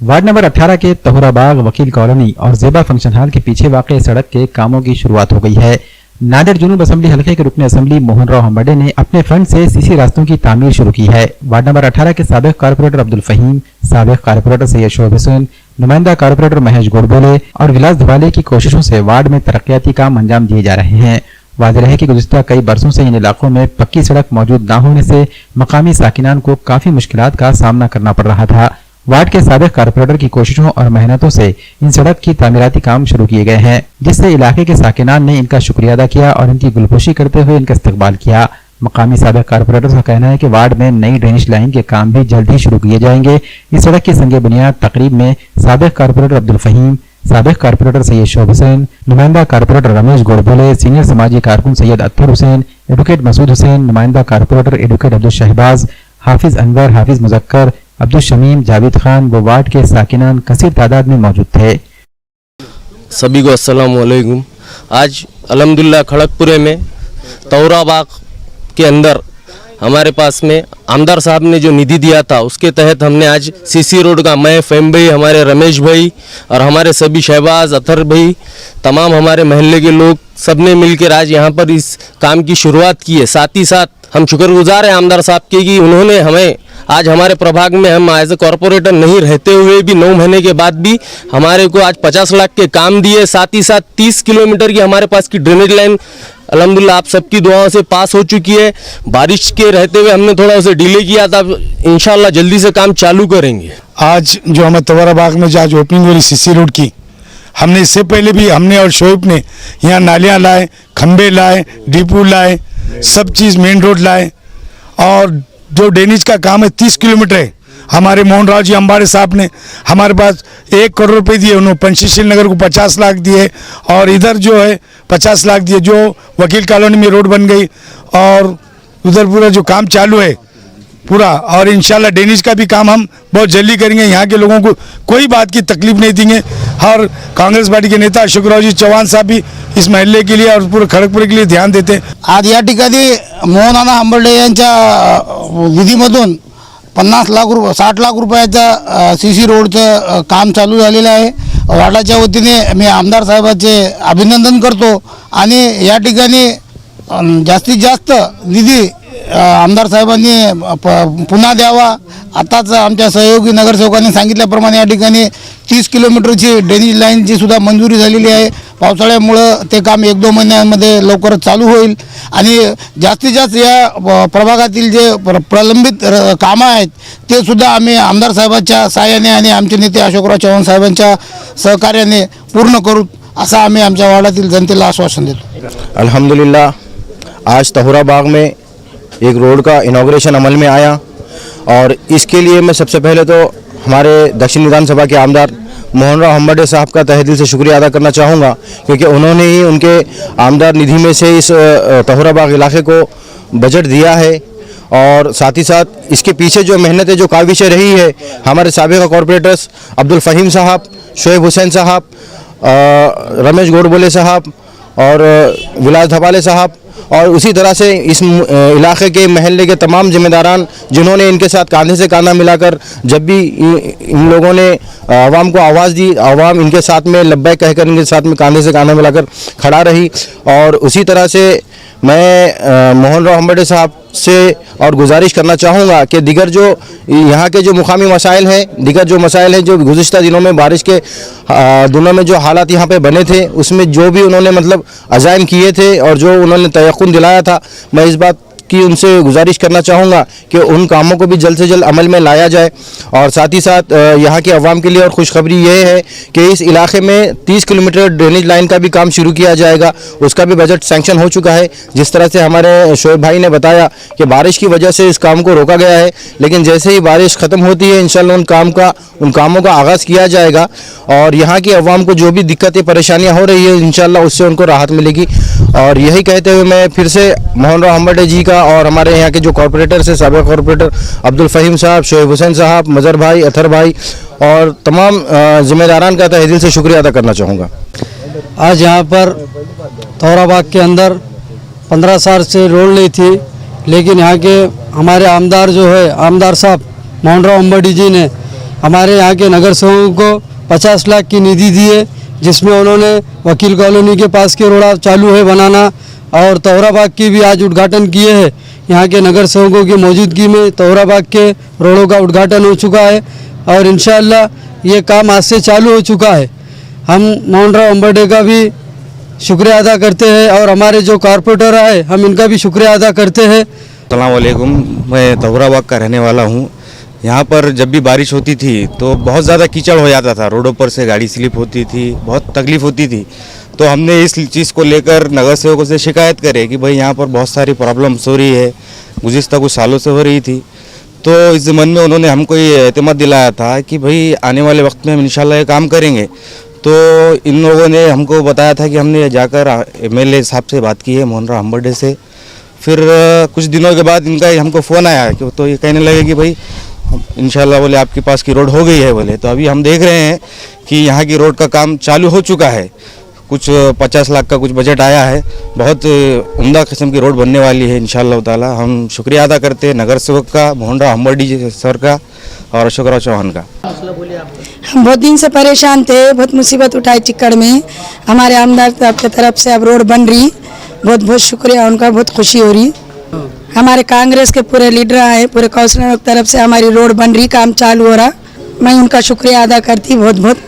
Ward number 18 के तोहराबाग वकील colony और जेबा फंक्शन हॉल के पीछे वाक़ सड़क के कामों की शुरुआत हो गई है। नांदेड़ जुनूब असेंबली हलके के रुकन असेंबली मोहन राव हम्बड़े ने अपने फंड से सीसी रास्तों की तामीर शुरू की है। वार्ड नंबर 18 के साबिक कारपोरेटर अब्दुल फहीम, साबिक कारपोरेटर सैयद शोएब हुसैन, नुमाइंदा कारपोरेटर महेश गोडबोले और विलास धवाले की कोशिशों से वार्ड में तरक्याती काम अंजाम दिए जा रहे हैं। वाज़ेह है कि गुज़िश्ता कई बरसों से इन इलाकों में पक्की सड़क मौजूद न होने से मकामी साकिनान को काफी मुश्किलात का सामना करना पड़ रहा था। वार्ड के साबिक कारपोरेटर की कोशिशों और मेहनतों से इन सड़क की तामीराती काम शुरू किए गए हैं, जिससे इलाके के साकिनान ने इनका शुक्रिया अदा किया और इनकी गुलपोशी करते हुए इनका इस्तकबाल किया। मकामी साबिक कारपोरेटर का कहना है कि वार्ड में नई ड्रेनेज लाइन के काम भी जल्द ही शुरू किए जाएंगे। इस सड़क की संगे बुनियाद तकरीब में साबिक कारपोरेटर अब्दुल फहीम, साबिक कारपोरेटर सैयद शोएब हुसैन, नुमाइंदा कारपोरेटर रमेश गोडबोले, सीनियर समाजी कारकुन सैयद अत्तर हुसैन, एडवोकेट मसूद हुसैन, नुमाइंदा कारपोरेटर एडवोकेट अब्दुल शहबाज, हाफिज अनवर, हाफिज मुजक्कर, अब्दुल शमीम, जावेद खान व वार्ड के साकिनान कसीर तादाद में मौजूद थे। सभी को अस्सलाम वालेकुम। आज अल्हम्दुलिल्लाह खड़गपुरे में तोहराबाग के अंदर हमारे पास में आमदार साहब ने जो निधि दिया था उसके तहत हमने आज सीसी रोड का, मैं फेम भाई, हमारे रमेश भाई और हमारे सभी शहबाज, अतर भाई, तमाम हमारे महल्ले के लोग सब ने मिलकर आज यहाँ पर इस काम की शुरुआत की है। साथ ही साथ हम शुक्रगुजार हैं आमदार साहब के कि उन्होंने हमें आज हमारे प्रभाग में, हम एज ए कॉरपोरेटर नहीं रहते हुए भी 9 महीने के बाद भी हमारे को आज 50 लाख के काम दिए। साथ ही साथ 30 किलोमीटर की हमारे पास की ड्रेनेज लाइन अल्हम्दुलिल्लाह आप सबकी दुआओं से पास हो चुकी है। बारिश के रहते हुए हमने थोड़ा उसे डिले किया था, इंशाल्लाह जल्दी से काम चालू करेंगे। आज जो हमें तोहराबाग में जो आज ओपनिंग हुई सीसी रोड की, हमने इससे पहले भी हमने और शोएब ने यहाँ नालियाँ लाए, खंबे लाए, डिपो लाए, सब चीज़ मेन रोड लाए और जो ड्रेनेज का काम है 30 किलोमीटर है। हमारे मोहन राव जी अम्बाड़े साहब ने हमारे पास 1 करोड़ रुपए दिए, उन्होंने पंचशील नगर को 50 लाख दिए और इधर जो है 50 लाख दिए, जो वकील कॉलोनी में रोड बन गई और उधर पूरा जो काम चालू है पूरा, और इंशाल्लाह ड्रेनेज का भी काम हम बहुत जल्दी करेंगे। यहाँ के लोगों को कोई बात की तकलीफ नहीं देंगे। और कांग्रेस पार्टी के नेता अशोकराव जी चौहान साहब भी इस महल्ले के लिए और पूरे खड़गपुर के लिए ध्यान देते हैं। आज या ठिकाणी मोहन हंबर्डे यांच्या निधीमधून 60 लाख रुपयाचा सीसी रोडचं काम चालू झालेलं आहे। वार्डाच्या वतीने मी आमदार साहेबांचे अभिनंदन करतो आणि या ठिकाणी जास्तीत जास्त निधी आमदार साहेबांनी पुन्हा द्यावा। आताच आमच्या सहयोगी नगरसेवकांनी सांगितल्याप्रमाणे या ठिकाणी 30 किलोमीटरची ड्रेनेज लाईनची सुद्धा मंजुरी झालेली आहे। पावसाळ्यामुळं ते काम 1-2 महिन्यांमध्ये लवकरच चालू होईल आणि जास्तीत जास्त या प्रभागातील जे प्रलंबित कामं आहेत ते सुद्धा आम्ही आमदार साहेबांच्या सहाय्याने आणि आमचे नेते अशोकराव चव्हाण साहेबांच्या सहकार्याने पूर्ण करू असं आम्ही आमच्या वार्डातील जनतेला आश्वासन देतो। अल्हम्दुलिल्लाह आज तोहराबाग में एक रोड का इनॉग्रेशन अमल में आया और इसके लिए मैं सबसे पहले तो हमारे दक्षिण विधानसभा के आमदार मोहन राव हम्बड़े साहब का तहे दिल से शुक्रिया अदा करना चाहूँगा, क्योंकि उन्होंने ही उनके आमदार निधि में से इस तोहराबाग इलाके को बजट दिया है। और साथ ही साथ इसके पीछे जो मेहनत है, जो काविशें रही है हमारे साबिक़ कॉरपोरेटर्स अब्दुल फहीम साहब, शोएब हुसैन साहब, रमेश गोडबोले साहब और विलास धवाले साहब और उसी तरह से इस इलाके के महल्ले के तमाम जिम्मेदारान जिन्होंने इनके साथ कांधे से कांधा मिलाकर जब भी इन लोगों ने आवाम को आवाज़ दी, आवाम इनके साथ में लब्बैक कहकर इनके साथ में कांधे से कांधा मिलाकर खड़ा रही। और उसी तरह से मैं मोहन राव हम्बड़े साहब से और गुजारिश करना चाहूँगा कि दिगर जो यहाँ के जो मुकामी मसाइल हैं, दिगर जो मसाइल हैं जो गुज़िश्ता दिनों में बारिश के दिनों में जो हालात यहाँ पे बने थे उसमें जो भी उन्होंने मतलब अज़ाइम किए थे और जो उन्होंने तयक़ुन दिलाया था, मैं इस बात की उनसे गुजारिश करना चाहूँगा कि उन कामों को भी जल्द से जल्द अमल में लाया जाए। और साथ ही साथ यहाँ के अवाम के लिए और खुशखबरी ये है कि इस इलाके में 30 किलोमीटर ड्रेनेज लाइन का भी काम शुरू किया जाएगा, उसका भी बजट सैंक्शन हो चुका है। जिस तरह से हमारे शोएब भाई ने बताया कि बारिश की वजह से इस काम को रोका गया है, लेकिन जैसे ही बारिश ख़त्म होती है इंशाल्लाह उन कामों का आगाज़ किया जाएगा और यहाँ की अवाम को जो भी दिक्कतें परेशानियाँ हो रही है इंशाल्लाह उससे उनको राहत मिलेगी। और यही कहते हुए मैं फिर से मोहन राव हम्बड़े जी का और हमारे यहाँ के जो कॉरपोरेटर से साबिक़ कॉरपोरेटर अब्दुल फहीम साहब, शोएब हुसैन साहब, मज़र भाई, अतर भाई और तमाम ज़िम्मेदारान का तहे दिल से शुक्रिया अदा करना चाहूँगा। आज यहाँ पर तोहराबाग के अंदर 15 साल से रोड नहीं थी, लेकिन यहाँ के हमारे आमदार जो है आमदार साहब मोहन राव हम्बड़ी जी ने हमारे यहाँ के नगर सेवकों को 50 लाख की निधि दी है, जिसमें उन्होंने वकील कॉलोनी के पास की रोड चालू है बनाना और तोहरा बाग की भी आज उद्घाटन किए हैं। यहाँ के नगर सेवकों की मौजूदगी में तोहरा बाग के रोडों का उद्घाटन हो चुका है और इंशाअल्लाह ये काम आज से चालू हो चुका है। हम मोहन राव अंबर्डे का भी शुक्रिया अदा करते हैं और हमारे जो कारपोरेटर आए हम इनका भी शुक्रिया अदा करते हैं। अस्सलाम वालेकुम, मैं तोहरा बाग का रहने वाला हूँ। यहाँ पर जब भी बारिश होती थी तो बहुत ज़्यादा कीचड़ हो जाता था, रोडों पर से गाड़ी स्लिप होती थी, बहुत तकलीफ़ होती थी। तो हमने इस चीज़ को लेकर नगर सेवकों से शिकायत करे कि भाई यहाँ पर बहुत सारी प्रॉब्लम्स हो रही है, गुज़िश्ता कुछ सालों से हो रही थी। तो इस ज़मन में उन्होंने हमको ये एतमाद दिलाया था कि भाई आने वाले वक्त में हम इंशाल्लाह ये काम करेंगे। तो इन लोगों ने हमको बताया था कि हमने जाकर एमएलए साहब से बात की है, मोहन राव अंबर्डे से। फिर कुछ दिनों के बाद इनका हमको फ़ोन आया कि तो ये कहने लगे कि भाई इंशाल्लाह बोले आपके पास की रोड हो गई है बोले। तो अभी हम देख रहे हैं कि यहाँ की रोड का काम चालू हो चुका है। कुछ 50 लाख का कुछ बजट आया है, बहुत उम्दा किस्म की रोड बनने वाली है इंशाल्लाह ताला। हम शुक्रिया अदा करते हैं नगर सेवक का, मोहन राव अंबर्डे सर का और अशोक राव चौहान का। हम बहुत दिन से परेशान थे, बहुत मुसीबत उठाई चिक्कड़ में। हमारे आमदार साहब की तरफ से अब रोड बन रही, बहुत बहुत शुक्रिया उनका, बहुत खुशी हो रही। हमारे कांग्रेस के पूरे लीडर आए, पूरे काउंसिलर की तरफ से हमारी रोड बन रही, काम चालू हो रहा। मैं उनका शुक्रिया अदा करती बहुत बहुत।